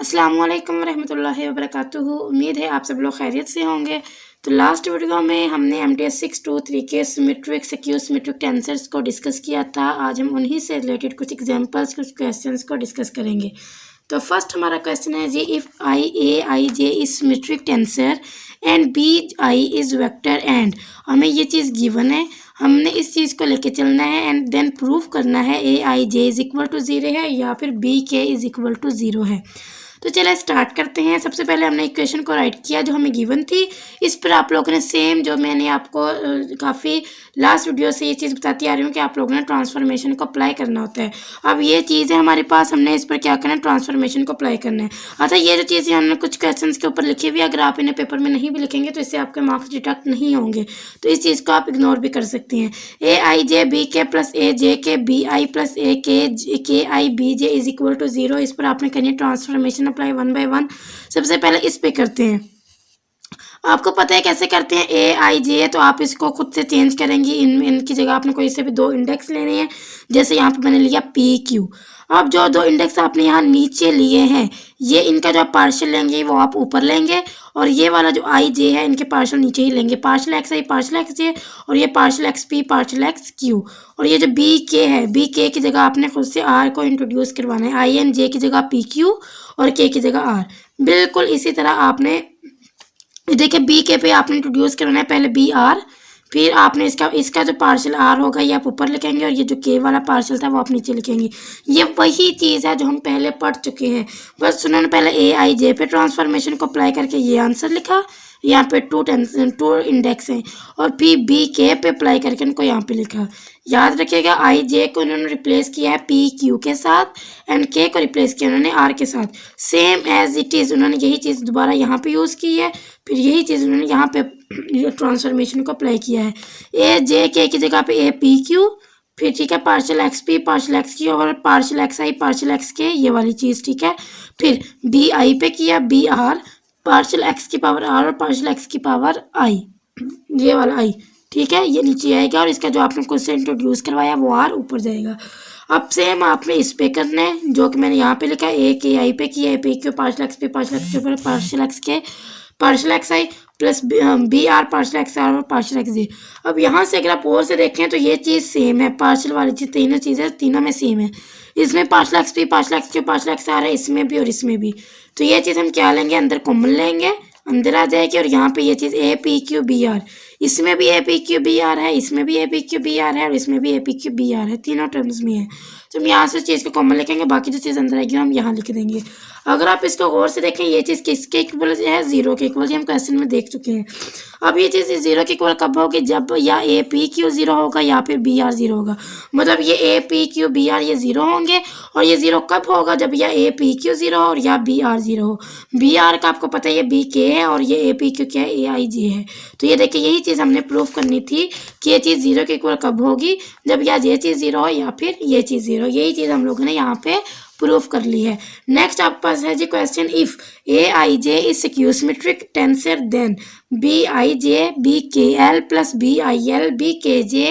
अस्सलाम वालेकुम रहमतुल्लाहि व बरकातुहू। उम्मीद है आप सब लोग खैरियत से होंगे। तो लास्ट वीडियो में हमने MTS 623 के सिमेट्रिक सिक्योर सिमेट्रिक टेंसर्स को डिस्कस किया था। आज हम उन्हीं से रिलेटेड कुछ एग्जांपल्स कुछ क्वेश्चंस को डिस्कस करेंगे। तो फर्स्ट हमारा क्वेश्चन है जी, if I is symmetric tensor and BI is vector and हमें ये चीज़ गिवन है, हमने इस चीज़ को लेके चलना है एंड देन प्रूव करना है AIJ इज इक्वल टू 0 है या फिर BK इज इक्वल टू 0 है। तो चलिए स्टार्ट करते हैं। सबसे पहले हमने इक्वेशन को राइट किया जो हमें गिवन थी। इस पर आप लोगों ने सेम जो मैंने आपको काफ़ी लास्ट वीडियो से ये चीज़ बताती आ रही हूँ कि आप लोगों ने ट्रांसफॉर्मेशन को अप्लाई करना होता है। अब ये चीज़ है हमारे पास, हमने इस पर क्या करना है, ट्रांसफॉर्मेशन को अप्लाई करना है। अच्छा, ये जो चीज़ हमने कुछ क्वेश्चन के ऊपर लिखी हुई, अगर आप इन्हें पेपर में नहीं भी लिखेंगे तो इससे आपके मार्क्स डिडक्ट नहीं होंगे, तो इस चीज़ को आप इग्नोर भी कर सकते हैं। AIJ BK plus AJK BI plus AKI BJ is equal to 0। इस पर आपने करनी है transformation apply one by one. सबसे पहले इस पे करते हैं। आपको पता है कैसे करते हैं AIJ, तो आप इसको खुद से चेंज करेंगी। इनकी जगह आपने कोई से भी दो इंडेक्स लेने हैं। जैसे यहाँ पे मैंने लिया PQ। अब जो दो इंडेक्स आपने यहाँ नीचे लिए हैं, ये इनका जो आप पार्शियल लेंगे वो आप ऊपर लेंगे, और ये वाला जो IJ है इनके पार्शियल नीचे ही लेंगे। पार्शियल XI पार्शियल XJ और ये पार्शियल XP पार्शियल XQ। और ये जो BK है, BK की जगह आपने खुद से R को इंट्रोड्यूस करवाना है। INJ की जगह PQ और K की जगह R। बिल्कुल इसी तरह आपने देखिए BK पे आपने इंट्रोड्यूस करना है पहले BR, फिर आपने इसका जो पार्शियल R होगा ये आप ऊपर लिखेंगे और ये जो K वाला पार्शियल था वो आप नीचे लिखेंगे। ये वही चीज़ है जो हम पहले पढ़ चुके हैं। बस उन्होंने पहले AIJ पे ट्रांसफॉर्मेशन को अप्लाई करके ये आंसर लिखा, यहाँ पे टू इंडेक्स हैं, और फिर BK पे अप्लाई करके उनको यहाँ पे लिखा। याद रखिएगा IJ को उन्होंने रिप्लेस किया है PQ के साथ एंड K को रिप्लेस किया उन्होंने R के साथ। सेम एज इट इज़ उन्होंने यही चीज़ दोबारा यहाँ पे यूज़ की है, फिर यही चीज़ उन्होंने यहाँ पे ट्रांसफॉर्मेशन को अप्लाई किया है। AJK की जगह पे APQ, फिर ठीक है पार्शियल XP पार्शियल XQ और पार्शियल XI पार्शियल XK, ये वाली चीज़ ठीक है। फिर BI पे किया BR, पार्शियल X की पावर R और पार्शियल X की पावर I, ये वाला I ठीक है, ये नीचे आएगा और इसका जो आपने खुद से इंट्रोड्यूस करवाया वो R ऊपर जाएगा। अब सेम आपने इस पे करना है जो कि मैंने यहाँ पे लिखा है। AKI पे किया APQ partial XP partial XQ partial XK partial XI plus BR partial XR और पार्शियल XJ। अब यहाँ से अगर आप और से देखें तो ये चीज़ सेम है, पार्शियल वाली चीज़ तीनों चीज़ें तीनों में सेम है। इसमें partial XP partial XQ partial XR है, इसमें भी और इसमें भी। तो ये चीज़ हम क्या लेंगे, अंदर कॉमन लेंगे, अंदर आ जाएगी, और यहाँ पे ये चीज़ APQ BR, इसमें भी APQ BR है, इसमें भी APQ BR है और इसमें भी APQ BR है, तीनों टर्म्स में है। तो हम यहाँ से चीज़ को कॉमन लिखेंगे, बाकी जो चीज़ अंदर आएगी हम यहाँ लिख देंगे। अगर आप इसको गौर से देखें, ये चीज़ किसके इक्वल है, 0 के इक्वल, हम क्वेश्चन में देख चुके हैं। अब ये चीज़ 0 के इक्वल कब होगी, जब या APQ 0 होगा या फिर BR 0 होगा। मतलब ये APQ BR ये 0 होंगे, और ये 0 कब होगा, जब या APQ 0 हो और या BR 0 हो। BR का आपको पता है ये BK है और ये APQ क्या है, AIJ है। तो ये देखिए यही चीज़ हमने प्रूफ करनी थी कि ये चीज़ 0 के इक्वल कब होगी, जब या ये चीज़ 0 हो या फिर ये चीज़ 0। यही चीज़ हम लोगों ने यहाँ पे प्रूफ कर ली है। नेक्स्ट आपके पास है जी question, if AIJ is skew symmetric tensor then BIJ BKL plus BIL BKJ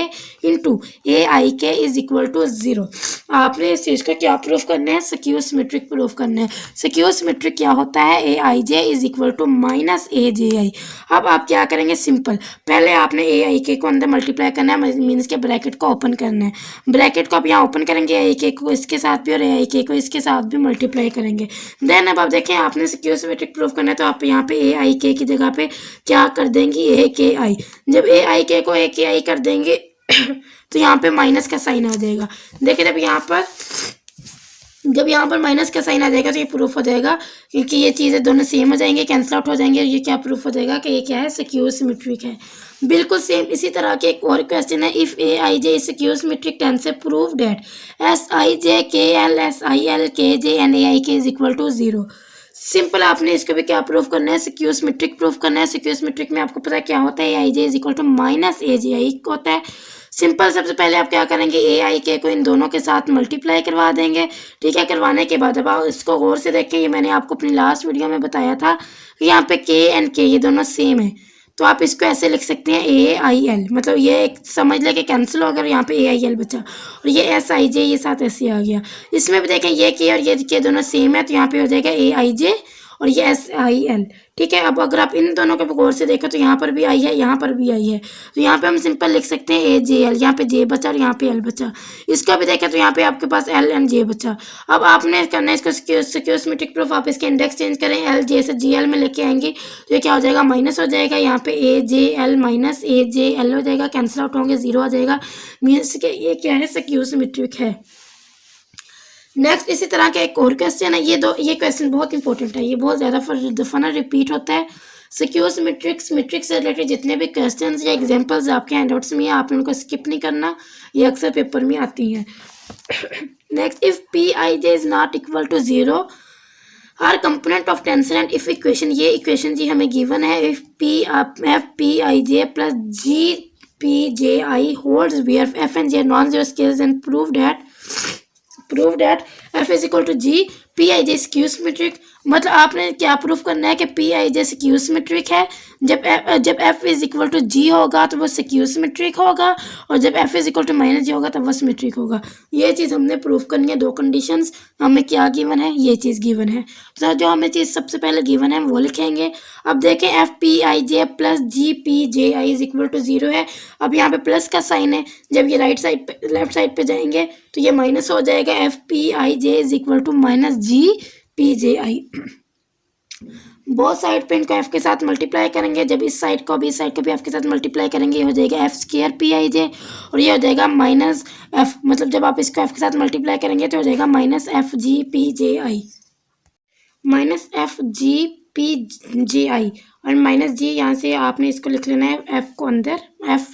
into AIK is equal to 0। आपने इस चीज़ का क्या प्रूफ करना है, सिक्योर सिमेट्रिक प्रूफ करना है। सिक्योर सिमेट्रिक क्या होता है, AIJ is equal to minus AJI। अब आप क्या करेंगे, सिंपल, पहले आपने AIK को अंदर मल्टीप्लाई करना है, मीन्स के ब्रैकेट को ओपन करना है। ब्रैकेट को आप यहाँ ओपन करेंगे, AIK को इसके साथ भी और AIK को इसके साथ भी मल्टीप्लाई करेंगे। देन अब आप देखें आपने सिक्योर सिमेट्रिक प्रूफ करना है, तो आप यहाँ पे AIK की जगह पे क्या कर देंगी, AKI। जब AIK को AKI कर देंगे तो यहाँ पे माइनस का साइन आ जाएगा। देखिए जब यहाँ पर माइनस का साइन आ जाएगा तो ये प्रूफ हो जाएगा, क्योंकि ये चीज़ें दोनों सेम हो जाएंगे, कैंसिल आउट हो जाएंगे, और ये क्या प्रूफ हो जाएगा कि ये क्या है, सिक्योर सिमेट्रिक है। बिल्कुल सेम इसी तरह के एक और क्वेश्चन है, if AIJ is skew symmetric tensor prove that SIJ KL SIL KJ and AIK is equal to 0। Simple आपने इसको भी क्या प्रूफ करना है, सिक्योर सिमेट्रिक प्रूफ करना है। सिक्योर सिमेट्रिक में आपको पता है क्या होता है, AIJ is equal to minus AJI होता है। सिंपल, सबसे पहले आप क्या करेंगे, AIK को इन दोनों के साथ मल्टीप्लाई करवा देंगे। ठीक है, करवाने के बाद अब आप इसको गौर से देखें, ये मैंने आपको अपनी लास्ट वीडियो में बताया था कि यहाँ पे K एंड K ये दोनों सेम है। तो आप इसको ऐसे लिख सकते हैं AIL, मतलब ये एक समझ लें कि कैंसिल हो गया और यहाँ पे AIL बचा, और ये SIJ ये साथ ऐसे आ गया। इसमें भी देखें ये के और ये के दोनों सेम है, तो यहाँ पे हो जाएगा AIJ और ये SIL। ठीक है, अब अगर आप इन दोनों को गौर से देखो तो यहाँ पर भी आई है, यहाँ पर भी आई है, तो यहाँ पे हम सिंपल लिख सकते हैं AJL, यहाँ पे J बचा और यहाँ पे L बचा। इसका भी देखें तो यहाँ पे आपके पास L एंड J बचा। अब आपने करना है इसको सिक्योर सिमेट्रिक प्रूफ, आप इसके इंडेक्स चेंज करें, LJ से GL में लेके आएंगे तो ये क्या हो जाएगा, माइनस हो जाएगा, यहाँ पे AJL माइनस AJL हो जाएगा, कैंसिल आउट होंगे, 0 आ जाएगा, मीन्स के ये क्या है, सिक्योर सिमेट्रिक है। नेक्स्ट इसी तरह का एक और क्वेश्चन है, ये क्वेश्चन बहुत इंपॉर्टेंट है, ये बहुत ज़्यादा दफा ना रिपीट होता है। सिक्योर सिमेट्रिक से रिलेटेड जितने भी क्वेश्चंस या एग्जांपल्स आपके हैंडआउट्स में है, आपने उनको स्किप नहीं करना, ये अक्सर पेपर में आती हैं। Next, if Pij is not equal to 0 are component of tensor and if equation, ये इक्वेशन जी हमें गिवन है, if Pij plus GPji holds where f and j non zero scalars and prove that f is equal to g, Pij skew symmetric. मतलब आपने क्या proof करना है कि Pij स्क्यू सिमेट्रिक है, जब f is equal to g होगा तो वो स्क्यू सिमेट्रिक होगा, और जब f is equal to minus g होगा तब वो सिमेट्रिक होगा। ये चीज़ हमने प्रूफ करनी है, 2 कंडीशंस हमें क्या गिवन है, ये चीज़ गिवन है, तो जो हमें चीज़ सबसे पहले गिवन है वो लिखेंगे। अब देखें f Pij plus GPji is equal to 0 है, अब यहाँ पे प्लस का साइन है, जब ये राइट साइड पे लेफ्ट साइड पे जाएंगे तो ये माइनस हो जाएगा, f Pij is equal to minus GPji। बहुत साइड पे इनको f के साथ मल्टीप्लाई करेंगे, जब इस साइड को भी f के साथ मल्टीप्लाई करेंगे, ये हो जाएगा f स्क्वायर Pij, और ये हो जाएगा माइनस f, मतलब जब आप इसको f के साथ मल्टीप्लाई करेंगे तो हो जाएगा माइनस FGPji और माइनस g, यहाँ से आपने इसको लिख लेना है f को अंदर, f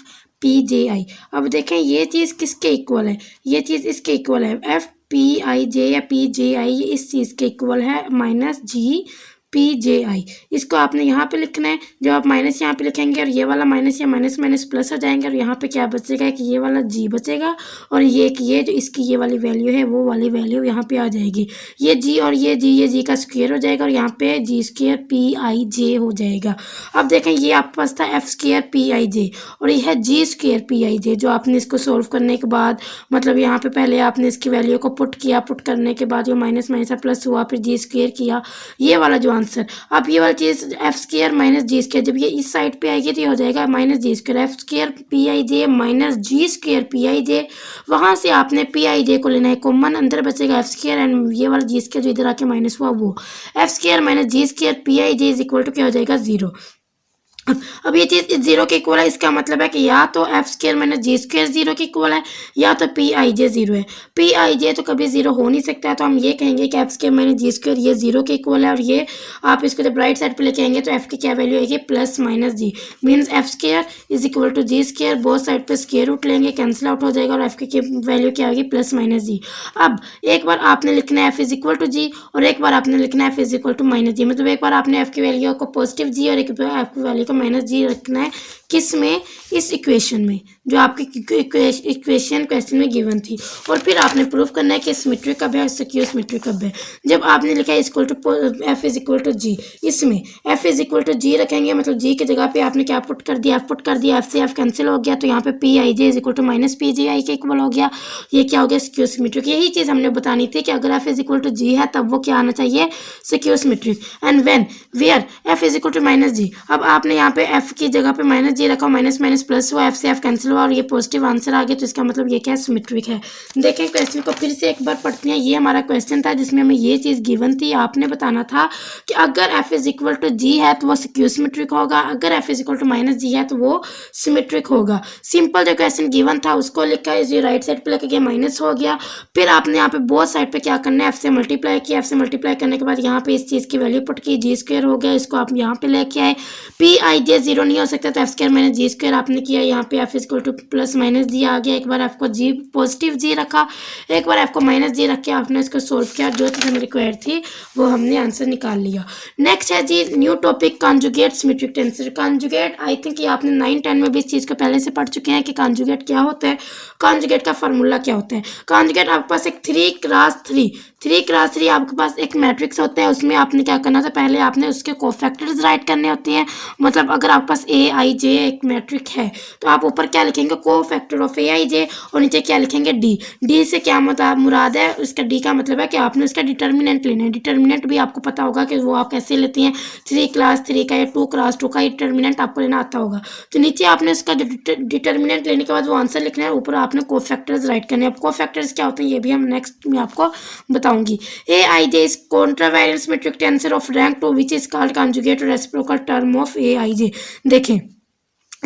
Pji। अब देखें ये चीज़ किसके इक्वल है, ये चीज़ इसके इक्वल है, f Pij या Pji इस चीज़ के इक्वल है माइनस GPji। इसको आपने यहाँ पे लिखना है, जब आप माइनस यहाँ पे लिखेंगे और ये वाला माइनस या माइनस माइनस प्लस हो जाएंगे, और यहाँ पे क्या बचेगा कि ये वाला g बचेगा, और ये कि ये जो इसकी ये वाली वैल्यू है वो वाली वैल्यू यहाँ पे आ जाएगी, ये g और ये g का स्क्वायर हो जाएगा, और यहाँ पे g स्क्वायर Pij हो जाएगा। अब देखें ये आपके पास था f स्क्वायर Pij और ये है g स्क्वायर Pij, जो आपने इसको सोल्व करने के बाद, मतलब यहाँ पे पहले आपने इसकी वैल्यू को पुट किया, पुट करने के बाद जो माइनस माइनस प्लस हुआ, फिर जी स्क्वायर किया, ये वाला जो आंसर। अब ये वाली चीज़ एफ स्क्वायर माइनस जी स्क्वायर, जब ये इस साइड पे आएगी तो ये हो जाएगा माइनस जी square, F square Pij minus जी स्क्वायर Pij। वहाँ से आपने Pij को लेना है कॉमन, अंदर बचेगा एफ स्क्वायर, एंड ये वाला जी स्क्वायर जो इधर आके माइनस हुआ वो f square minus ji square Pij is equal to क्या हो जाएगा, 0। अब ये चीज़ 0 के इक्वल है, इसका मतलब है कि या तो एफ स्क्वायर माइनस जी स्क्वायर 0 के इक्वल है, या तो Pij 0 है। Pij तो कभी 0 हो नहीं सकता है, तो हम ये कहेंगे कि एफ स्क्वायर माइनस जी स्क्वायर ये 0 के इक्वल है, और ये आप इसको जब राइट साइड पे लेके आएंगे तो एफ की क्या वैल्यू आएगी, plus minus g, means f square is equal to g square, both side पे स्क्वायर रूट लेंगे, कैंसिल आउट हो जाएगा, और एफ की वैल्यू क्या आएगी, प्लस माइनस जी। अब एक बार आपने लिखना है F is equal to G, और एक बार आपने लिखना है F is equal to minus G, मतलब एक बार आपने एफ की वैल्यू को पॉजिटिव जी और एक बार एफ की वैल्यू को माइनस जी रखना है, किस में, इस इक्वेशन में, जो आपकी इक्वेशन क्वेश्चन में गिवन थी, और फिर आपने प्रूफ करना है कि सिमेट्रिक कब है और सिक्योर सिमेट्रिक कब है। जब आपने लिखा है equal to F is equal to G, इसमें F is equal to G रखेंगे, मतलब जी की जगह पे आपने क्या पुट कर दिया, एफ पुट कर दिया, एफ से एफ कैंसिल हो गया, तो यहाँ पे Pij is equal to minus Pji के इक्वल हो गया, ये क्या हो गया, सिक्योर सिमेट्रिक। यही चीज़ हमने बतानी थी कि अगर F is equal to G है तब वो क्या आना चाहिए, skew symmetric. And when where F is equal to minus G, अब आपने यहाँ पे एफ की जगह पे माइनस जी रखा, माइनस माइनस प्लस हुआ, एफ से एफ कैंसिल हुआ, और ये पॉजिटिव आंसर आ गया, तो इसका मतलब ये क्या है, सिमेट्रिक है। देखें क्वेश्चन को फिर से एक बार पढ़ते हैं। ये हमारा क्वेश्चन था जिसमें हमें ये चीज़ गिवन थी, आपने बताना था कि अगर F is equal to G है तो वो सिक्योर सिमेट्रिक होगा, अगर F is equal to minus G है तो वो सिमेट्रिक होगा। सिंपल जो क्वेश्चन गिवन था उसको लिखा है, ये राइट साइड पे लेके गया, माइनस हो गया, फिर आपने यहाँ पे बोथ साइड पे क्या करना है, एफ से मल्टीप्लाई किया, एफ से मल्टीप्लाई करने के बाद यहाँ पे इस चीज़ की वैल्यू पुट की, जी स्क्वायर हो गया, इसको आप यहाँ पे लेके आए, Pij 0 नहीं हो सकता, तो एफ स्क्वायर माइनस जी स्क्वायर आपने किया, यहाँ पे F equal to plus minus G आ गया, एक बार एफ को जी पॉजिटिव जी रखा, एक बार एफ को माइनस जी रख के आपने इसको सोल्व किया, जो चीज़ हमें रिक्वायर्ड थी वो हमने आंसर निकाल लिया। नेक्स्ट है जी new topic, conjugate symmetric tensor. Conjugate I think ये आपने 9-10 में भी इस चीज़ को पहले से पढ़ चुके हैं कि कॉन्जुगेट क्या होता है, कॉन्जुगेट का फार्मूला क्या होता है। कॉन्जुगेट आपके पास एक 3x3 3x3 आपके पास एक मैट्रिक्स होता है, उसमें आपने क्या करना था, पहले आपने उसके कोफैक्टर्स राइट करने होते हैं। मतलब अगर आपके पास ए आई जे एक मैट्रिक है तो आप ऊपर क्या लिखेंगे, कोफैक्टर ऑफ ए आई जे, और नीचे क्या लिखेंगे, डी। डी से क्या मतलब मुराद है, उसका डी का मतलब है कि आपने उसका डिटर्मिनेंट लेना है। डिटर्मिनेंट भी आपको पता होगा कि वो आप कैसे लेती हैं, 3x3 का या 2x2 का डिटर्मिनेंट आपको लेना आता होगा। तो नीचे आपने उसका डिटर्मिनेंट लेने के बाद वो आंसर लिखना है, ऊपर आपने कोफैक्टर्स राइट करने हैं। अब कोफैक्टर्स क्या होते हैं ये भी हम नेक्स्ट में आपको बताऊंगी। A I J is contravariant metric tensor of rank 2 which is called conjugate reciprocal term of A I J. देखें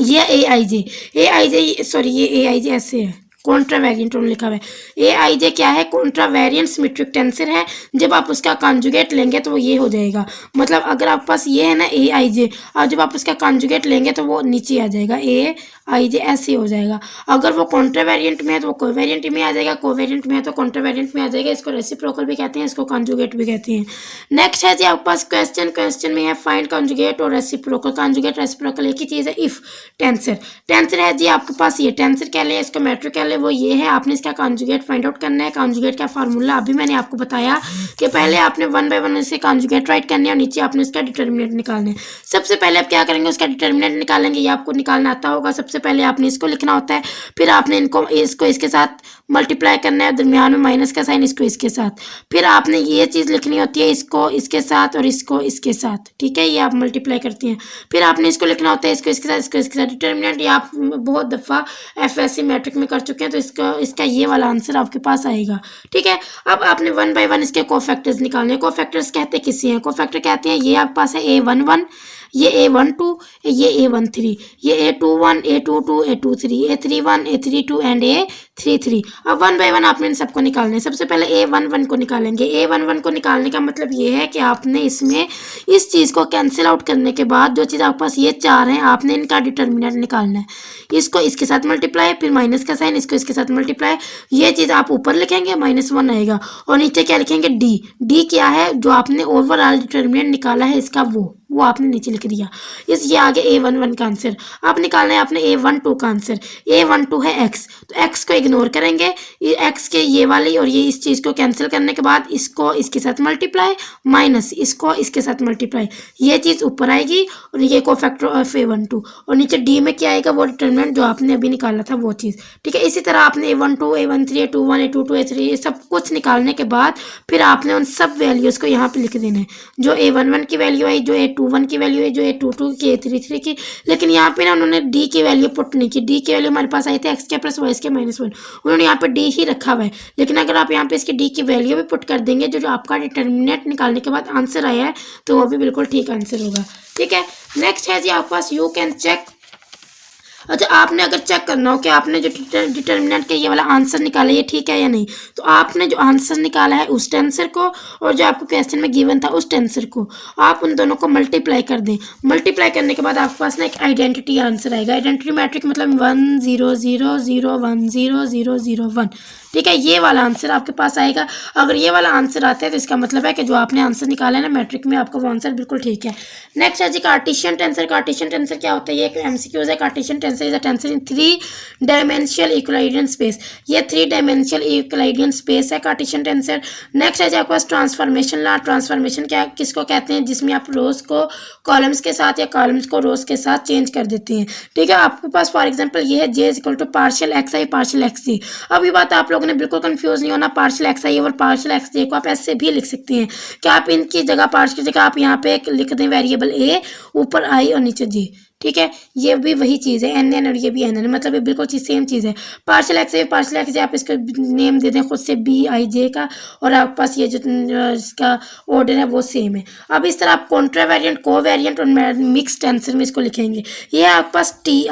ये ए आई जे सॉरी ये ए आई जे ऐसे है, कॉन्ट्रावेरिएंट लिखा हुआ है। ए आई जे क्या है, कॉन्ट्रावेरिएंट सिमेट्रिक टेंसर है। जब आप उसका कॉन्जुगेट लेंगे तो वो ये हो जाएगा। मतलब अगर आपके पास ये है ना ए आई जे, और जब आप उसका कॉन्जुगेट लेंगे तो वो नीचे आ जाएगा, ए आई जे ऐसे हो जाएगा। अगर वो कॉन्ट्रावेरिएंट में है तो वो कोवेरिएंट में आ जाएगा, कोवेरिएंट में है तो कॉन्ट्रावेरिएंट में आ जाएगा। इसको रेसिप्रोकल भी कहते हैं, इसको कॉन्जुगेट भी कहते हैं। नेक्स्ट है जी आपके पास क्वेश्चन में है फाइंड कॉन्जुगेट और रेसिप्रोकल। कॉन्जुगेट रेसिप्रोकल एक ही चीज़ है। इफ टेंसर है जी आपके पास, ये टेंसर कह ले, इसको मैट्रिक कह ले, वो ये है। आपने इसका कॉन्जुगेट फाइंड आउट करना है। कॉन्जुगेट का फार्मूला अभी मैंने आपको बताया कि पहले आपने 1 बाय 1 इसके कॉन्जुगेट राइट करने हैं और नीचे आपने इसका डिटर्मिनेंट निकालना है। सबसे पहले आप क्या करेंगे, उसका डिटर्मिनेंट निकालेंगे, ये आपको निकालना आता होगा। सबसे पहले आपने इसको लिखना होता है, फिर आपने इसको इसके साथ मल्टीप्लाई करना है, दरमियान में माइनस का साइन, इसको इसके साथ। फिर आपने ये चीज़ लिखनी होती है, इसको इसके साथ और इसको इसके साथ, ठीक है, ये आप मल्टीप्लाई करती हैं। फिर आपने इसको लिखना होता है, इसको इसके साथ, इसको इसके साथ। डिटर्मिनेंट ये आप बहुत दफ़ा एफएससी मैट्रिक में कर चुके हैं, तो इसका ये वाला आंसर आपके पास आएगा, ठीक है। अब आपने 1 बाय 1 इसके कोफैक्टर्स निकालने हैं। कोफैक्टर्स कहते किसी हैं, कोफैक्टर कहते हैं, ये आपके पास है A11, ये A12, ये A13, ये A21, A22, A23, A31, A32 and A33। अब 1 बाय 1 आपने इन सबको निकालना है। सबसे पहले A11 को निकालेंगे। A11 को निकालने का मतलब ये है कि आपने इसमें इस चीज़ को कैंसिल आउट करने के बाद जो चीज़ आपके पास ये 4 हैं, आपने इनका डिटर्मिनेंट निकालना है। इसको इसके साथ मल्टीप्लाई, फिर माइनस का साइन, इसको इसके साथ मल्टीप्लाई। ये चीज़ आप ऊपर लिखेंगे, -1 आएगा, और नीचे क्या लिखेंगे, डी। डी क्या है, जो आपने ओवरऑल डिटर्मिनेंट निकाला है इसका, वो आपने नीचे लिख दिया। ये आगे A11 का आंसर। अब निकालना है आपने A12 का आंसर। A12 है x, तो x को इग्नोर करेंगे, ये x के ये वाली और ये इस चीज़ को कैंसिल करने के बाद इसको इसके साथ मल्टीप्लाई, माइनस इसको इसके साथ मल्टीप्लाई, ये चीज़ ऊपर आएगी और ये कोफैक्टर ऑफ A12, और नीचे डी में क्या आएगा, वो डिटर्मिनेंट जो आपने अभी निकाला था वो चीज़, ठीक है। इसी तरह आपने A12, A13, A21, A22, A3 ये सब कुछ निकालने के बाद फिर आपने उन सब वैल्यूज़ को यहाँ पर लिख देना है। जो A11 की वैल्यू आई, जो A21 की वैल्यू है, जो A22 की, A33 की। लेकिन यहाँ पे ना उन्होंने डी की वैल्यू पुट नहीं की। डी की वैल्यू हमारे पास आई थी x के प्लस y के -1, उन्होंने यहाँ पे डी ही रखा हुआ है। लेकिन अगर आप यहाँ पे इसकी डी की वैल्यू भी पुट कर देंगे, जो आपका डिटर्मिनेंट निकालने के बाद आंसर आया है, तो वो भी बिल्कुल ठीक आंसर होगा, ठीक है। नेक्स्ट है जी आपके पास यू कैन चेक। अच्छा, आपने अगर चेक करना हो कि आपने जो डिटर्मिनेंट का ये वाला आंसर निकाला ये ठीक है या नहीं, तो आपने जो आंसर निकाला है उस टेंसर को और जो आपको क्वेश्चन में गिवन था उस टेंसर को, आप उन दोनों को मल्टीप्लाई कर दें। मल्टीप्लाई करने के बाद आपके पास ना एक आइडेंटिटी आंसर आएगा। आइडेंटिटी मैट्रिक मतलब 1 0 0 0 1 0 0 0 1, ठीक है। ये वाला आंसर आपके पास आएगा। अगर ये वाला आंसर आता है तो इसका मतलब है कि जो आपने आंसर निकाला है ना मैट्रिक में, आपका वो आंसर बिल्कुल ठीक है। नेक्स्ट है जी कार्टेशियन टेंसर। कार्टेशियन टेंसर क्या होता है, ये एक एमसीक्यूज है। Cartesian tensor is a tensor in 3 dimensional Euclidean space. ये 3 डायमेंशनल यूक्लिडियन स्पेस है कार्टेशियन टेंसर। नेक्स्ट है जी आपके पास ट्रांसफॉर्मेशन लॉ। ट्रांसफॉर्मेशन क्या किसको कहते हैं, जिसमें आप रोज को कॉलम्स के साथ या कॉलम्स को रोज के साथ चेंज कर देते हैं, ठीक है। आपके पास फॉर एग्जाम्पल ये है J equal to partial X I partial X G. अब ये बात आप लोगों ने बिल्कुल कंफ्यूज नहीं होना, पार्शियल एक्स आई और पार्शियल एक्स जे को आप ऐसे भी लिख सकते हैं कि आप इनकी जगह पार्शियल की जगह आप यहाँ पे लिख दें वेरिएबल ए, ऊपर आई और नीचे जे, ठीक है। ये भी वही चीज़ है, एन एन और ये भी एन एन, मतलब ये बिल्कुल चीज़ सेम चीज़ है। पार्शियल एक्स जे आप इसका नेम दे दें खुद से बी आई जे का, और आपके पास ये जो इसका ऑर्डर है वो सेम है। अब इस तरह आप कॉन्ट्रावेरिएंट, कोवेरिएंट और मिक्स टेंसर में इसको लिखेंगे। ये आपके पास टी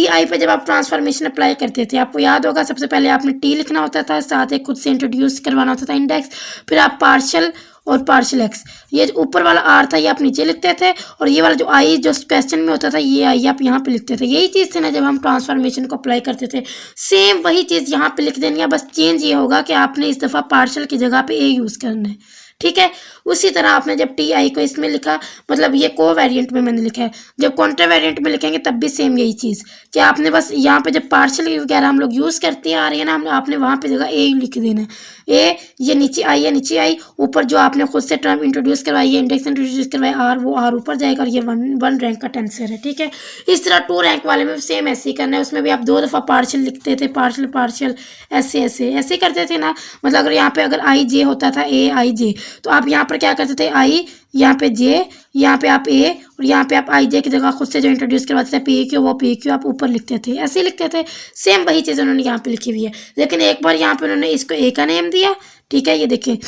आई पे जब आप ट्रांसफॉर्मेशन अप्लाई करते थे, आपको याद होगा सबसे पहले आपने टी लिखना होता था, साथ ही खुद से इंट्रोड्यूस करवाना होता था इंडेक्स, फिर आप पार्शियल और पार्शियल एक्स, ये जो ऊपर वाला आर था ये आप नीचे लिखते थे, और ये वाला जो आई जो क्वेश्चन में होता था ये आई आप यहाँ पे लिखते थे। यही चीज़ थी ना जब हम ट्रांसफॉर्मेशन को अप्लाई करते थे, सेम वही चीज़ यहाँ पे लिख देनी है। बस चेंज ये होगा कि आपने इस दफ़ा पार्शियल की जगह पे ए यूज़ करना है, ठीक है। उसी तरह आपने जब टी आई को इसमें लिखा, मतलब ये को वेरिएंट में मैंने लिखा है, जब कॉन्ट्रा वेरिएंट में लिखेंगे तब भी सेम यही चीज़ कि आपने बस यहाँ पे जब पार्शियल वगैरह हम लोग यूज़ करते आ रहे हैं ना, हम आपने वहाँ पे जगह ए लिख देना है। ए ये नीचे आई है, नीचे आई, ऊपर जो आपने खुद से टर्म इंट्रोड्यूस करवाई है, इंडेक्स इंट्रोड्यूस करवाई आर, वो आर ऊपर जाएगा और ये वन रैंक का टेंसर है। ठीक है। इस तरह 2 रैंक वाले में सेम ऐसे ही करना है। उसमें भी आप 2 दफ़ा पार्शियल लिखते थे, पार्शियल ऐसे ऐसे ऐसे करते थे ना। मतलब अगर यहाँ पे अगर आई जे होता था, ए आई जे, तो आप यहाँ पर क्या करते थे, आई यहाँ पे जे, यहाँ पे आप ए, और यहाँ पे आप आई जे की जगह खुद से जो इंट्रोड्यूस करवाते थे पी क्यू, वो पी क्यू आप ऊपर लिखते थे, ऐसे ही लिखते थे। सेम वही चीज़ उन्होंने यहाँ पे लिखी हुई है, लेकिन एक बार यहाँ पे उन्होंने इसको ए का नेम दिया। ठीक है, ये देखिए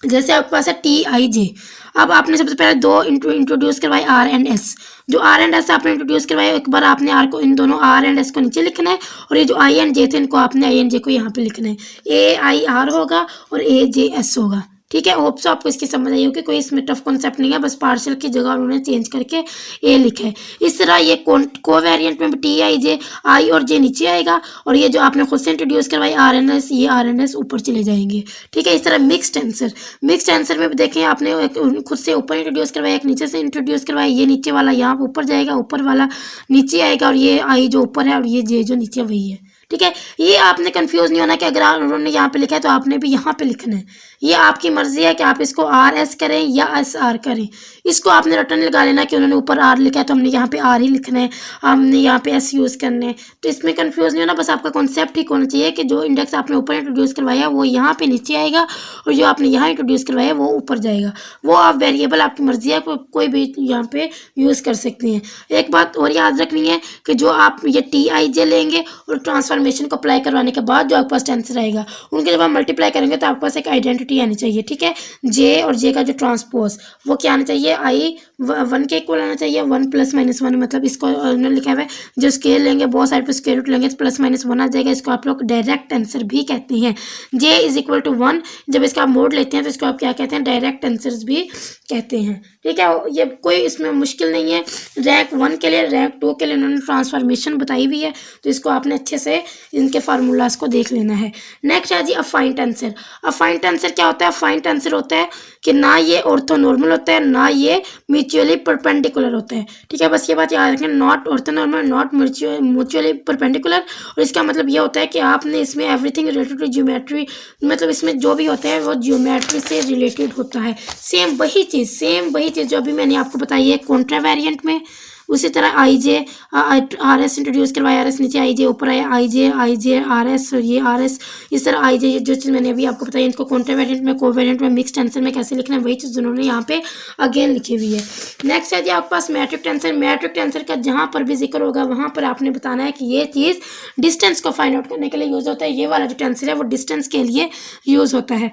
जैसे आपके पास है टी आई जे, अब आपने सबसे पहले 2 इंट्रोड्यूस करवाए आर एंड एस। जो आर एंड एस आपने इंट्रोड्यूस करवाए, एक बार आपने आर को, इन दोनों आर एंड एस को नीचे लिखना है, और ये जो आई एंड जे थे इनको आपने आई एंड जे को यहाँ पे लिखना है। ए आई आर होगा और ए जे एस होगा। ठीक है। होप सो आपको इसकी समझ आई होगी, कोई इसमें टफ कॉन्सेप्ट नहीं है, बस पार्शियल की जगह उन्होंने चेंज करके ए लिखा है। इस तरह ये को वेरिएंट में भी टी आई जे, आई और जे नीचे आएगा, और ये जो आपने खुद से इंट्रोड्यूस करवाई आर एन एस, ये आर एन एस ऊपर चले जाएंगे। ठीक है। इस तरह मिक्स्ड आंसर में भी देखें, आपने एक खुद से ऊपर इंट्रोड्यूस करवाया, एक नीचे से इंट्रोड्यूस करवाया, ये नीचे वाला यहाँ ऊपर जाएगा, ऊपर वाला नीचे आएगा, और ये आई जो ऊपर है और ये जे जो नीचे वही है। ठीक है। ये आपने कंफ्यूज नहीं होना कि अगर उन्होंने यहाँ पे लिखा है तो आपने भी यहाँ पे लिखना है। ये आपकी मर्जी है कि आप इसको आर एस करें या एस आर करें। इसको आपने रटन लगा लेना कि उन्होंने ऊपर आर लिखा है तो हमने यहाँ पे आर ही लिखना है, हमने यहाँ पे एस यूज़ करने हैं। तो इसमें कंफ्यूज नहीं होना, बस आपका कॉन्सेप्ट ठीक होना चाहिए कि जो इंडेक्स आपने ऊपर इंट्रोड्यूस करवाया वो यहाँ पे नीचे आएगा, और जो आपने यहाँ इंट्रोड्यूस करवाया वो ऊपर जाएगा। वो आप वेरिएबल आपकी मर्जी है, कोई भी यहाँ पे यूज़ कर सकते हैं। एक बात और याद रखनी है कि जो आप ये टी आई जे लेंगे और ट्रांसफॉर्मेशन को अप्लाई करवाने के बाद जो आपके पास टेंसर आएगा, उनके जब आप मल्टीप्लाई करेंगे तो आपके पास एक आइडेंटिटी आनी चाहिए। ठीक है। जे और जे का जो ट्रांसपोज वो क्या आना चाहिए, आई 1 के इक्वल आना चाहिए, 1 + -1, मतलब इसको उन्होंने लिखा हुआ है जो स्केल लेंगे बहुत साइड पे स्क्वायर रूट लेंगे तो +-1 आ जाएगा। इसको आप लोग डायरेक्ट आंसर भी कहते हैं। जे = 1, जब इसका आप मोड लेते हैं तो इसको आप क्या कहते हैं, डायरेक्ट आंसर्स भी कहते हैं। ठीक है। ये कोई इसमें मुश्किल नहीं है। रैंक 1 के लिए, रैंक 2 के लिए उन्होंने ट्रांसफॉर्मेशन बताई हुई है, तो इसको आपने अच्छे से इनके फार्मूलाज को देख लेना है। नेक्स्ट है जी अफाइंट आंसर। अफाइंट आंसर क्या होता है? अफाइंट आंसर होता है कि ना ये ऑर्थोनॉर्मल होता है, ना ये म्यूचुअली परपेंडिकुलर होता है। ठीक है। बस ये बात याद रखें, not orthonormal, not mutually perpendicular. और इसका मतलब ये होता है कि आपने इसमें एवरीथिंग रिलेटेड टू ज्योमेट्री, मतलब इसमें जो भी होता है वो ज्योमेट्री से रिलेटेड होता है। सेम वही चीज़ जो अभी मैंने आपको बताई है कॉन्ट्रा वेरिएंट में। उसी तरह आई जे आर एस इंट्रोड्यूस करवाया, आर एस नीचे आई जे ऊपर आया, आई जे आर एस और ये आर एस। इस तरह आई जे जो चीज़ मैंने अभी आपको बताई, इनको कॉन्ट्रा वेरिएंट में, कोवेरिएंट में, मिक्स्ड आंसर में कैसे लिखना है, वही चीज़ उन्होंने यहाँ पे अगेन लिखी हुई है। नेक्स्ट है जी आपके पास मैट्रिक टेंसर। मैट्रिक टेंसर का जहाँ पर भी जिक्र होगा वहाँ पर आपने बताना है कि ये चीज़ डिस्टेंस को फाइंड आउट करने के लिए यूज़ होता है। ये वाला जो टेंसर है वो डिस्टेंस के लिए यूज़ होता है।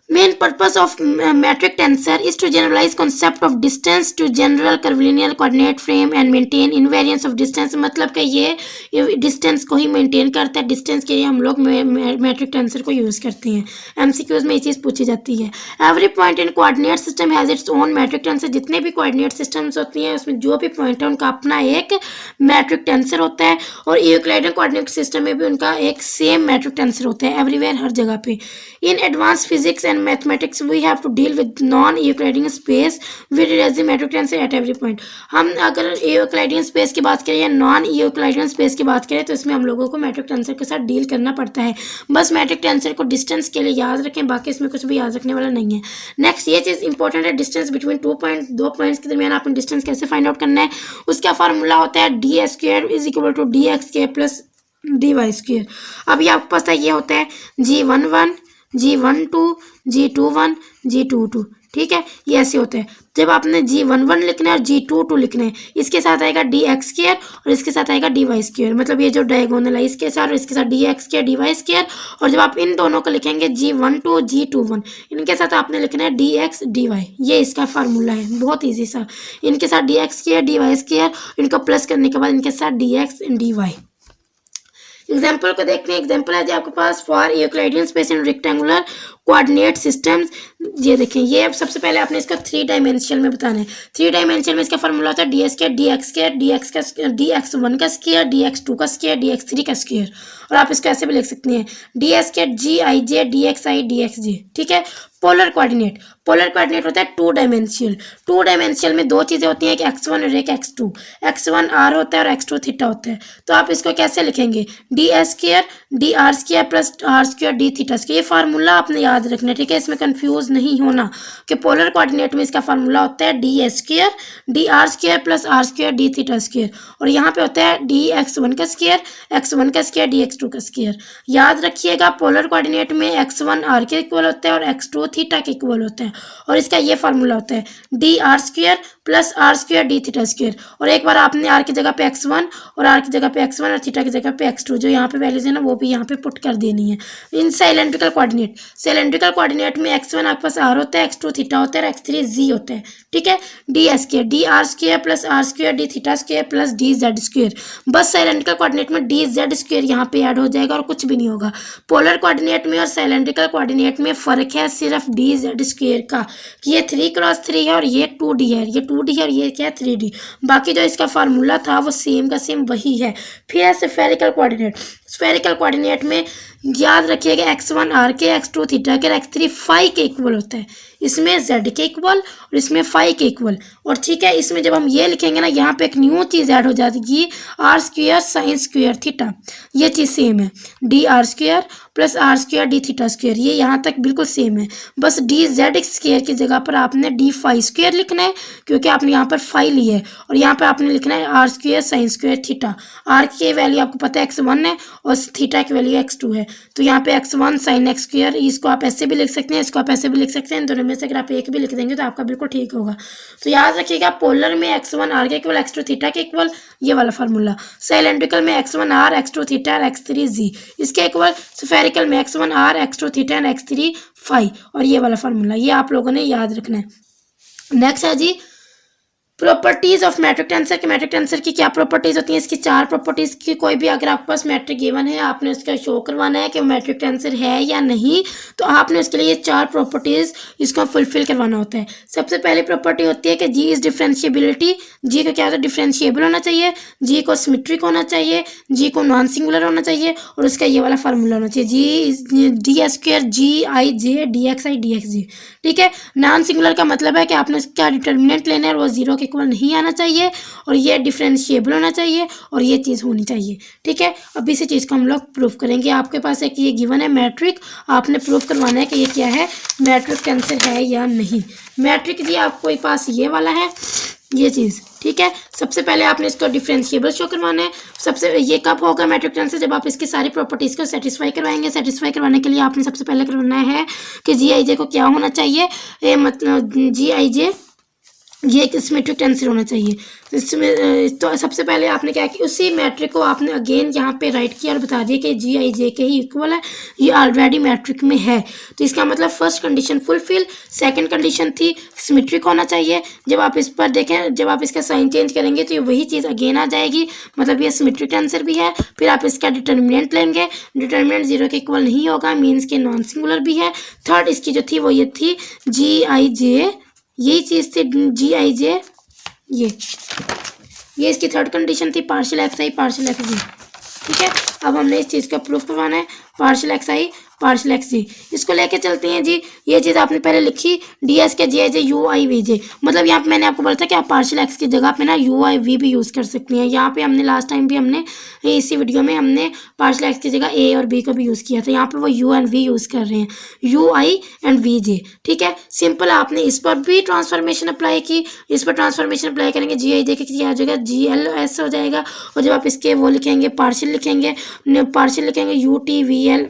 Main purpose of metric tensor is to generalize concept of distance to general curvilinear coordinate frame and maintain invariance of distance। मतलब कि ये डिस्टेंस को ही मेंटेन करता है। डिस्टेंस के लिए हम लोग मैट्रिक टेंसर को यूज़ करते हैं। एमसीक्यूज में ये चीज़ पूछी जाती है। Every point in coordinate system has its own metric tensor. जितने भी कोऑर्डिनेट सिस्टम्स होती हैं उसमें जो भी पॉइंट है उनका अपना एक मैट्रिक टेंसर होता है, और यूक्लिडियन कोऑर्डिनेट सिस्टम में भी उनका एक सेम मैट्रिक टेंसर होता है एवरीवेयर, हर जगह पे। In advance physics and mathematics we have to deal with non-Euclidean space with the metric tensor at every point। हम अगर Euclidean space की बात करें या non-Euclidean space की बात करें तो इसमें हम लोगों को मैट्रिक टेंसर के साथ डील करना पड़ता है। बस मैट्रिक टेंसर को डिस्टेंस के लिए याद रखें, बाकी इसमें कुछ भी याद रखने वाला नहीं है। नेक्स्ट ये चीज़ इंपॉर्टेंट है, डिस्टेंस बिटवीन दो पॉइंट्स के दरमियान आपने डिस्टेंस कैसे फाइंड आउट करना है। उसका फार्मूला होता है d² = dx² + dy²। अभी आपके पास ये होता है G11, G12, G21, G22। ठीक है। ये ऐसे होते हैं। जब आपने G11 लिखना है और G22 लिखना है, इसके साथ आएगा dx² और इसके साथ आएगा dy²। मतलब ये जो डायगोनल है इसके साथ और इसके साथ dx² dy²। और जब आप इन दोनों को लिखेंगे G12, G21, इनके साथ आपने लिखना है dx dy। ये इसका फार्मूला है, बहुत ईजी सा। इनके साथ dx² dy², इनको प्लस करने के बाद इनके साथ dx dy। एग्जाम्पल को देखते हैं। एग्जाम्पल है जी आपके पास, for Euclidean space in rectangular coordinate systems, ये देखें, ये अब सबसे पहले आपने इसका 3 डायमेंशनल में बताना है। 3 डायमेंशनल में इसका फॉर्मूला होता है D square D X square D X one का स्क्वायर डी एक्स टू का स्क्वायर डी एक्स थ्री का स्क्वायर, और आप इसको ऐसे भी लिख सकते हैं D S square G I J D X I D X J. ठीक है। पोलर कोऑर्डिनेट होता है 2 डायमेंशनल। 2 डायमेंशनल में 2 चीज़ें होती हैं, एक x1 और एक x2। x1 r होता है और x2 थीटा होता है। तो आप इसको कैसे लिखेंगे, d S square d r square plus r square d theta square. ये फार्मूला आपने याद रखना है। ठीक है। इसमें कंफ्यूज नहीं होना कि पोलर कोऑर्डिनेट में इसका फार्मूला होता है d S square d r square plus r square d theta square, और यहाँ पे होता है डी x1 का स्क्वायर डी x2 का स्क्वायर। याद रखिएगा पोलर कोऑर्डिनेट में x1 r के इक्वल होता है और x2 थीटा के इक्वल होता है, और इसका ये फार्मूला होता है d r square plus r square d theta square. और एक बार आपने आर की जगह पे x1 और आर की जगह पे x1 और थीटा की जगह पे x2 जो यहाँ पे वैल्यूज है ना वो भी यहाँ पे पुट कर देनी है। इन सिलेंड्रिकल कोऑर्डिनेट में x1 आपके पास r होता है, x2 थीटा होता है और x3 z होता है। ठीक है। D S square d r square plus r square d theta square plus d z square. बस सिलेंड्रिकल कोऑर्डिनेट में डी जेड स्क्वायर यहाँ पे ऐड हो जाएगा और कुछ भी नहीं होगा। पोलर कोऑर्डिनेट में और सिलेंड्रिकल कोऑर्डिनेट में फर्क है सिर्फ डी जेड स्क्वायर का, कि ये 3x3 है और ये 2D है, ये 2D है और ये क्या है 3D। बाकी जो इसका फार्मूला था वो सेम का सेम वही है। फिर है स्फेरिकल कोऑर्डिनेट में याद रखिएगा x1 r के x2 थीटा के x3 फाई के इक्वल होता है, इसमें z के इक्वल और इसमें फाई के इक्वल। और ठीक है, इसमें जब हम ये लिखेंगे ना यहाँ पे एक न्यू चीज़ ऐड हो जाएगी r square sine square theta. ये चीज़ सेम है, d r square plus r square d theta square, ये यहाँ तक बिल्कुल सेम है। बस डी जेड स्क्वायर की जगह पर आपने डी फाई स्क्वायर लिखना है क्योंकि आपने यहाँ पर फाई ली है, और यहाँ पर आपने लिखना है r square sine square theta. आर की वैल्यू आपको पता है x1 है और थीटा की वैल्यू x2 है, तो यहाँ पे x1 साइन x स्क्वायर, इसको आप ऐसे भी लिख सकते हैं, इसको आप ऐसे भी लिख सकते हैं। इन दोनों में से अगर आप एक भी लिख देंगे तो आपका बिल्कुल ठीक होगा। तो याद रखिएगा पोलर में x1 r के इक्वल x2 थीटा के इक्वल, ये वाला फार्मूला। सिलेंड्रिकल में x1 r x2 थीटा और x3 z इसके इक्वल। स्फेरिकल में x1 r x2 थीटा और x3 फाई, और ये वाला फार्मूला, ये आप लोगों ने याद रखना है। नेक्स्ट है जी प्रॉपर्टीज ऑफ मैट्रिक टेंसर के। मैट्रिक टेंसर की क्या प्रॉपर्टीज होती हैं, इसकी 4 प्रॉपर्टीज की कोई भी अगर आपके पास मैट्रिक गिवन है, आपने उसका शो करवाना है कि मैट्रिक टेंसर है या नहीं, तो आपने उसके लिए ये 4 प्रॉपर्टीज इसको फुलफिल करवाना होता है। सबसे पहली प्रॉपर्टी होती है कि जी इज डिफरेंशिएबिलिटी। जी को क्या होता है, डिफरेंशिएबल होना चाहिए, जी को सिमेट्रिक होना चाहिए, जी को नॉन सिंगुलर होना चाहिए, और उसका ये वाला फार्मूला होना चाहिए जी D S square G I J D X I D X G. ठीक है। नॉन सिंगुलर का मतलब है कि आपने उसका डिटर्मिनेंट लेना है और वो 0 के इक्वल नहीं आना चाहिए, और ये डिफरेंशिएबल होना चाहिए, और ये चीज़ होनी चाहिए। ठीक है। अब इसी चीज़ को हम लोग प्रूफ करेंगे। आपके पास एक ये गिवन है मैट्रिक, आपने प्रूफ करवाना है कि ये क्या है, मैट्रिक टेंसर है या नहीं। मैट्रिक जी आपके पास ये वाला है, ये चीज़। ठीक है। सबसे पहले आपने इसको डिफरेंशिएबल शो करवाना है। सबसे ये कब होगा मैट्रिक टेंसर, जब आप इसकी सारी प्रॉपर्टीज़ को सेटिस्फाई करवाएंगे। सेटिस्फाई करवाने के लिए आपने सबसे पहले करवाना है कि जी आई जे को क्या होना चाहिए, मतलब जी आई जे ये एक सिमेट्रिक टेंसर होना चाहिए। इसमें तो सबसे पहले आपने क्या किया, उसी मैट्रिक को आपने अगेन यहाँ पे राइट किया और बता दिया कि जी आई जे के ही इक्वल है, ये ऑलरेडी मैट्रिक में है। तो इसका मतलब first condition fulfil. Second condition थी सिमेट्रिक होना चाहिए। जब आप इस पर देखें, जब आप इसका साइन चेंज करेंगे तो ये वही चीज़ अगेन आ जाएगी, मतलब ये सिमेट्रिक टेंसर भी है। फिर आप इसका डिटर्मिनेंट लेंगे, डिटर्मिनेंट 0 के इक्वल नहीं होगा, मीन्स के नॉन सिंगुलर भी है। थर्ड इसकी जो थी वो ये थी जी आई जे, यही चीज़ थी जी आई जे, ये इसकी थर्ड कंडीशन थी, partial X I partial X G. ठीक है। अब हमने इस चीज़ का प्रूफ करवाना है, partial X I partial X जी। इसको लेके चलते हैं जी। ये चीज़ आपने पहले लिखी डी एस के जी I J you I we जे, मतलब यहाँ पे मैंने आपको बोला था कि आप पार्शियल एक्स की जगह पे ना यू आई वी भी यूज़ कर सकती हैं। यहाँ पे हमने लास्ट टाइम भी हमने इसी वीडियो में हमने पार्शियल एक्स की जगह ए और बी को भी यूज़ किया था। यहाँ पे वो यू एंड वी यूज़ कर रहे हैं, यू आई एंड वी जे। ठीक है। सिंपल आपने इस पर भी ट्रांसफॉर्मेशन अप्लाई की, इस पर ट्रांसफॉर्मेशन अप्लाई करेंगे, जी आई जे की क्या हो जाएगा, जी एल एस हो जाएगा। और जब आप इसके वो लिखेंगे पार्शियल लिखेंगे यू टी वी एल,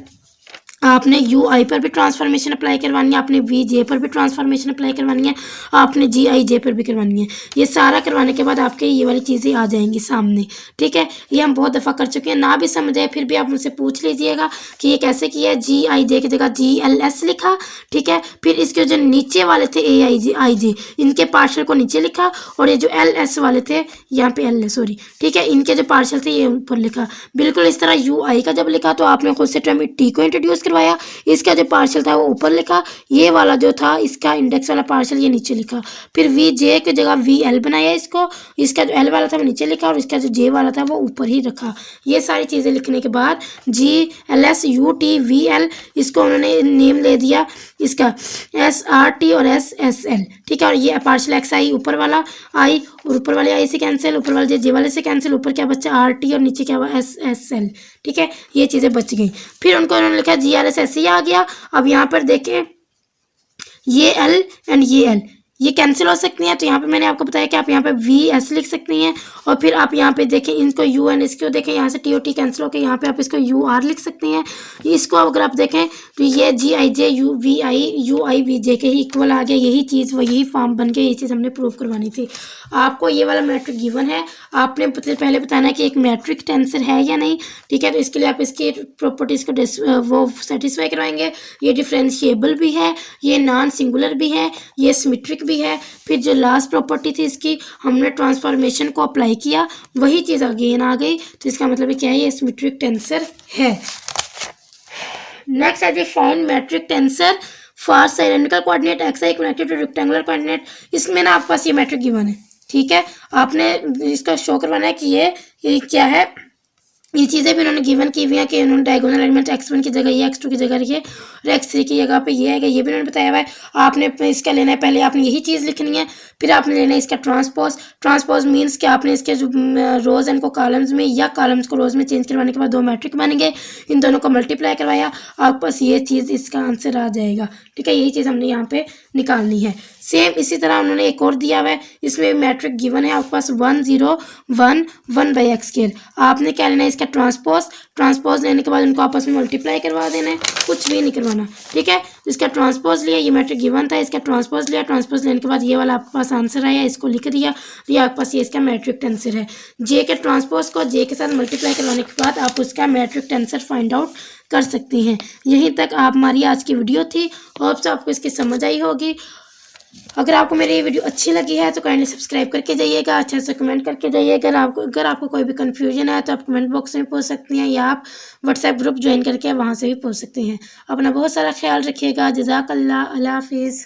आपने यू आई पर भी ट्रांसफॉर्मेशन अप्लाई करवानी है, आपने वी जे पर भी ट्रांसफॉर्मेशन अप्लाई करवानी है, आपने जी आई जे पर भी करवानी है। ये सारा करवाने के बाद आपके ये वाली चीज़ें आ जाएंगी सामने। ठीक है। ये हम बहुत दफ़ा कर चुके हैं, ना भी समझ आए फिर भी आप मुझसे पूछ लीजिएगा कि ये कैसे किया है। जी आई जे की जगह जी एल एस लिखा। ठीक है। फिर इसके जो नीचे वाले थे ए आई जे, इनके पार्शियल को नीचे लिखा, और ये जो एल एस वाले थे यहाँ पे एल एस सॉरी, ठीक है, इनके जो पार्शियल थे ये ऊपर लिखा। बिल्कुल इस तरह यू आई का जब लिखा तो आपने खुद से टर्म टी को इंट्रोड्यूस करवाया, इसका जो पार्शियल था वो ऊपर लिखा, ये वाला जो था इसका इंडेक्स वाला पार्शियल ये नीचे लिखा, फिर वी जे की जगह वी एल बनाया इसको, इसका जो एल वाला था वो नीचे लिखा और इसका जो जे वाला था वो ऊपर ही रखा। ये सारी चीज़ें लिखने के बाद G L S U T V L इसको उन्होंने नेम ले दिया इसका एस आर टी और एस एस एल, ठीक है। और ये पार्शियल एक्स आई ऊपर वाला आई और ऊपर वाले आई से कैंसिल, ऊपर वाले जे वाले से कैंसिल, ऊपर क्या बच्चा आर टी और नीचे क्या हुआ एस एस एल, ठीक है। ये चीज़ें बच गई। फिर उनको उन्होंने लिखा जी आर एस ऐसे ही आ गया। अब यहाँ पर देखें ये एल एंड ये एल ये कैंसिल हो सकती हैं, तो यहाँ पे मैंने आपको बताया कि आप यहाँ पे वी एस लिख सकती हैं और फिर आप यहाँ पे देखें इनको यू एन इसको देखें यहाँ से टी ओ टी कैंसिल होकर यहाँ पे आप इसको यू आर लिख सकती हैं। इसको अगर आप देखें तो ये जी I J you I we जे के ही इक्वल आ गया, यही चीज़ वो यही फॉर्म बन गया, यही चीज़ हमने प्रूव करवानी थी। आपको ये वाला मैट्रिक गिवन है, आपने पहले बताना है कि एक मैट्रिक टेंसर है या नहीं, ठीक है। तो इसके लिए आप इसकी प्रॉपर्टीज़ को वो सेटिस्फाई करवाएंगे। ये डिफरेंशिएबल भी है, ये नॉन सिंगुलर भी है, ये सिमेट्रिक भी है। फिर जो लास्ट प्रॉपर्टी थी इसकी हमने ट्रांसफॉर्मेशन को अप्लाई किया, वही चीज़ अगेन आ गई, तो इसका मतलब क्या है ये सिमेट्रिक टेंसर है। नेक्स्ट है जी find metric tensor for cylindrical coordinate X I connected to rectangular coordinate. इसमें ना आपके पास ये मैट्रिक गिवन है, ठीक है। आपने इसका शो करवाना है कि ये क्या है। ये चीज़ें भी उन्होंने गिवन की हुई हैं कि उन्होंने डायगोनल एलिमेंट x1 की जगह ये x2 की जगह ये और x3 की जगह पे ये है, ये भी उन्होंने बताया हुआ है। आपने इसका लेना है, पहले आपने यही चीज़ लिखनी है, फिर आपने लेना है इसका ट्रांसपोज मीन्स कि आपने इसके जो रोज़ इनको कॉलम्स में या कॉलम्स को रोज़ में चेंज करवाने के बाद दो मैट्रिक बनेंगे, इन दोनों को मल्टीप्लाई करवाया, आपके पास ये चीज़ इसका आंसर आ जाएगा, ठीक है। यही चीज़ हमने यहाँ पे निकालनी है। सेम इसी तरह उन्होंने एक और दिया हुआ है, इसमें मैट्रिक गिवन है आपके पास 1 0 1 1 बाई एक्स स्क्वायर। आपने क्या लेना है इसका ट्रांसपोज लेने के बाद उनको आपस में मल्टीप्लाई करवा देना है, कुछ भी नहीं करवाना, ठीक है। इसका ट्रांसपोज लिया, ये मैट्रिक गिवन था, इसका ट्रांसपोज लिया, ट्रांसपोज लेने के बाद ये वाला आपके पास आंसर आया, इसको लिख दिया, ये आपके पास ये इसका मैट्रिक टेंसर है। जे के ट्रांसपोज को जे के साथ मल्टीप्लाई करवाने के बाद आप उसका मैट्रिक टेंसर फाइंड आउट कर सकती हैं। यहीं तक आप हमारी आज की वीडियो थी, होप सो आपको इसकी समझ आई होगी। अगर आपको मेरी ये वीडियो अच्छी लगी है तो काइंडली सब्सक्राइब करके जाइएगा, अच्छा से कमेंट करके जाइएगा। अगर आपको कोई भी कन्फ्यूजन है तो आप कमेंट बॉक्स में पूछ सकती हैं या आप व्हाट्सएप ग्रुप ज्वाइन करके वहाँ से भी पूछ सकते हैं। अपना बहुत सारा ख्याल रखिएगा। जज़ाकल्लाह, अल्लाह हाफिज़।